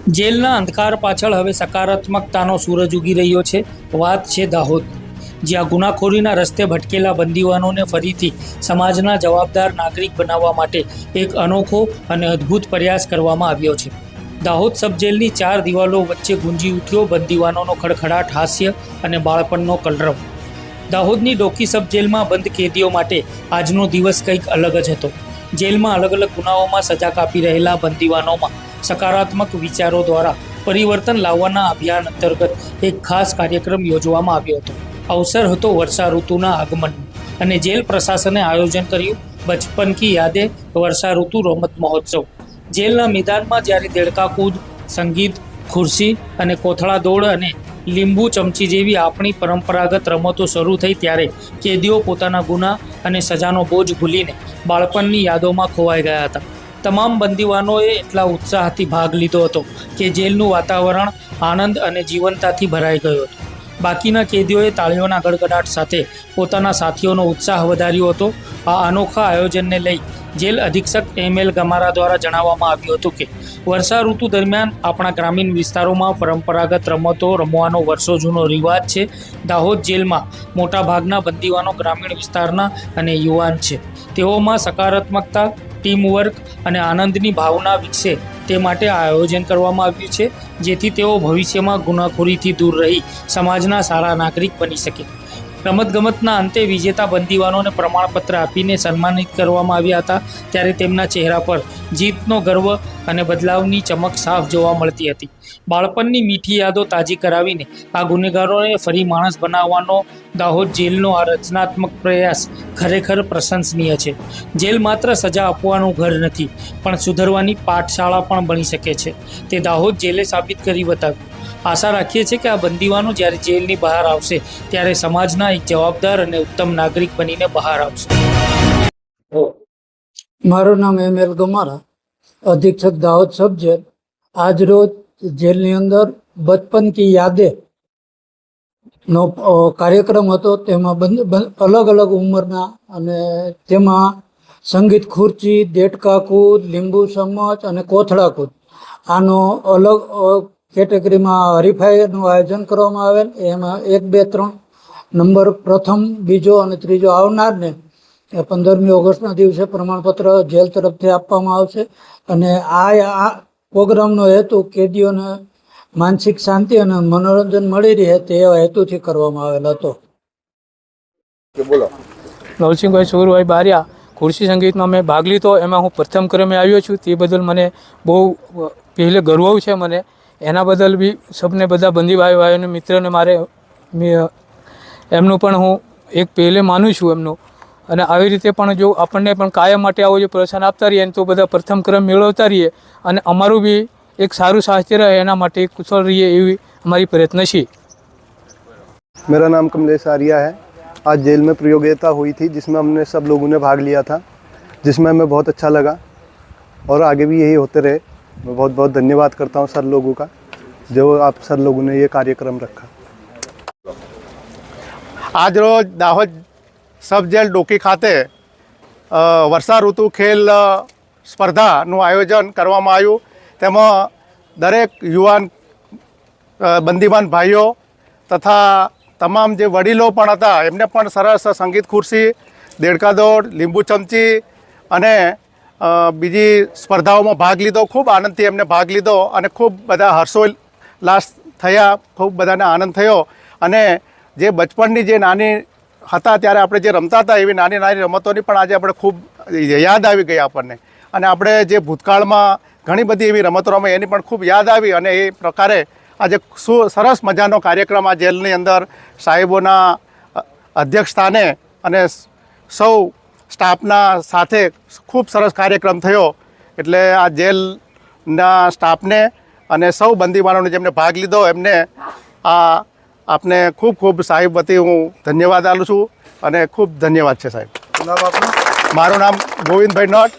જેલના અંધકાર પાછળ હવે સકારાત્મકતાનો સૂરજ ઉગી રહ્યો છે. વાત છે દાહોદની, જ્યાં ગુનાખોરીના રસ્તે ભટકેલા બંદીવાનોને ફરીથી સમાજના જવાબદાર નાગરિક બનાવવા માટે એક અનોખો અને અદ્ભુત પ્રયાસ કરવામાં આવ્યો છે. દાહોદ સબજેલની 4 દિવાલો વચ્ચે ગુંજી ઉઠ્યો બંદીવાનોનો ખડખડાટ, હાસ્ય અને બાળપણનો કલરવ. દાહોદની ડોકી સબજેલમાં બંધ કેદીઓ માટે આજનો દિવસ કંઈક અલગ જ હતો. જેલમાં અલગ અલગ ગુનાઓમાં સજા કાપી રહેલા બંદીવાનોમાં સકારાત્મક વિચારો દ્વારા પરિવર્તન લાવવાના અભિયાન અંતર્ગત એક ખાસ કાર્યક્રમ યોજવામાં આવ્યો હતો. અવસર હતો વર્ષા ઋતુના આગમન અને જેલ પ્રશાસને આયોજન કર્યું બચપન કી યાદે વર્ષા ઋતુ રમત મહોત્સવ. જેલના મેદાનમાં જ્યારે દેડકા કૂદ, સંગીત, ખુરશી અને કોથળા દોડ અને લીંબુ ચમચી જેવી આપણી પરંપરાગત રમતો શરૂ થઈ, ત્યારે કેદીઓ પોતાના ગુના અને સજાનો બોજ ભૂલીને બાળપણની યાદોમાં ખોવાઈ ગયા હતા. તમામ બંદીવાનોએ એટલા ઉત્સાહથી ભાગ લીધો હતો કે જેલનું વાતાવરણ આનંદ અને જીવંતતાથી ભરાઈ ગયું હતું. બાકીના કેદીઓએ તાળીઓના ગડગડાટ સાથે પોતાના સાથીઓનો ઉત્સાહ વધાર્યો હતો. આ અનોખા આયોજનને લઈ જેલ અધિક્ષક ML ગમારા દ્વારા જણાવવામાં આવ્યું હતું કે વર્ષા ઋતુ દરમિયાન આપણા ગ્રામીણ વિસ્તારોમાં પરંપરાગત રમતો રમવાનો વર્ષો જૂનો રિવાજ છે. દાહોદ જેલમાં મોટાભાગના બંદીવાનો ગ્રામીણ વિસ્તારના અને યુવાન છે. તેઓમાં સકારાત્મકતા, ટીમવર્ક અને આનંદની ભાવના વિકસે તે માટે આ આયોજન કરવામાં આવ્યું છે, જેથી તેઓ ભવિષ્યમાં ગુનાખોરીથી દૂર રહી સમાજના સારા નાગરિક બની શકે. રમતગમતના અંતે વિજેતા બંદીવાનોને પ્રમાણપત્ર આપીને સન્માનિત કરવામાં આવ્યા હતા. ત્યારે તેમના ચહેરા પર જીતનો ગર્વ અને બદલાવની ચમક સાફ જોવા મળતી હતી. બાળપણની મીઠી યાદો તાજી કરાવીને આ ગુનેગારોને ફરી માણસ બનાવવાનો દાહોદ જેલનો આ રચનાત્મક પ્રયાસ ખરેખર પ્રશંસનીય છે. જેલ માત્ર સજા આપવાનું ઘર નથી, પણ સુધરવાની પાઠશાળા પણ બની શકે છે. તે દાહોદ જેલે સાબિત કરી બતાવ્યું. આશા રાખીએ છીએ કે આ બંદીવાનો જ્યારે જેલની બહાર આવશે ત્યારે સમાજના એક જવાબદાર અને ઉત્તમ નાગરિક બનીને બહાર આવશે. મારું નામ ML ગમારા, અધિક્ષક દાહોદ સબજેલ. આજ રોજ જેલની અંદર બચપન કી યાદે નો કાર્યક્રમ હતો. તેમાં અલગ અલગ ઉંમરના અને તેમાં સંગીત ખુરચી, દેડકા કૂદ, લીંબુ ચમચ અને કોથળા કૂદ આનો અલગ કેટેગરીમાં હરીફાઈનું આયોજન કરવામાં આવેલ. એમાં 1, 2, 3 નંબર પ્રથમ, બીજો અને ત્રીજો આવનારને 15મી ઓગસ્ટના દિવસે પ્રમાણપત્ર જેલ તરફથી આપવામાં આવશે. અને આ પ્રોગ્રામનો હેતુ કેદીઓને માનસિક શાંતિ અને મનોરંજન મળી રહે તે હેતુથી કરવામાં આવેલ હતો. નવસિંહભાઈ સુરભાઈ બારિયા, ખુરશી સંગીતમાં મેં ભાગ લીધો. એમાં હું પ્રથમ ક્રમે આવ્યો છું. તે બદલ મને બહુ પહેલે ગર્વ છે મને. એના બદલ બી સબને બધા બંદી ભાઈઓને મિત્રને મારે એમનું પણ હું એક પહેલે માનું છું એમનું. અને આવી રીતે પણ જો આપણને પણ કાયમ માટે આવો જો પ્રોત્સાહન આપતા રહીએ તો બધા પ્રથમ ક્રમ મેળવતા રહીએ અને અમારું બી એક સારું સ્વાસ્થ્ય રહે એના માટે કુશળ રહીએ એવી हमारी प्रयत्न છે. मेरा नाम कमलेश आर्या है. आज जेल में प्रतियोगिता हुई थी जिसमें हमने सब लोगों ने भाग लिया था, जिसमें हमें बहुत अच्छा लगा और आगे भी यही होते रहे. मैं बहुत बहुत धन्यवाद करता हूँ सर लोगों का, जो आप सर लोगों ने ये कार्यक्रम रखा. आज रोज दाहोद सब जेल डोकी खाते વર્ષા ઋતુ ખેલ સ્પર્ધાનું આયોજન કરવામાં આવ્યું. તેમાં દરેક યુવાન બંદીવાન ભાઈઓ તથા તમામ જે વડીલો પણ હતા એમને પણ સરસ સંગીત ખુરશી, દેડકા દોડ, લીંબુ ચમચી અને બીજી સ્પર્ધાઓમાં ભાગ લીધો. ખૂબ આનંદથી એમને ભાગ લીધો અને ખૂબ બધા હર્ષોલ્લાસ થયા, ખૂબ બધાને આનંદ થયો. અને જે બચપણની જે નાની હતા ત્યારે આપણે જે રમતા હતા એવી નાની નાની રમતોની પણ આજે આપણે ખૂબ યાદ આવી ગઈ આપણને. અને આપણે જે ભૂતકાળમાં ઘણી બધી એવી રમતો રમી એની પણ ખૂબ યાદ આવી. અને એ પ્રકારે આજે સરસ મજાનો કાર્યક્રમ આ જેલની અંદર સાહેબોના અધ્યક્ષ સ્થાને અને સૌ સ્ટાફના સાથે ખૂબ સરસ કાર્યક્રમ થયો. એટલે આ જેલના સ્ટાફને અને સૌ બંદીવાનોને જેમને ભાગ લીધો એમને આપને ખૂબ ખૂબ સાહેબ વતી હું ધન્યવાદ આપું છું અને ખૂબ ધન્યવાદ છે સાહેબ. મારું નામ ગોવિંદભાઈ નટ,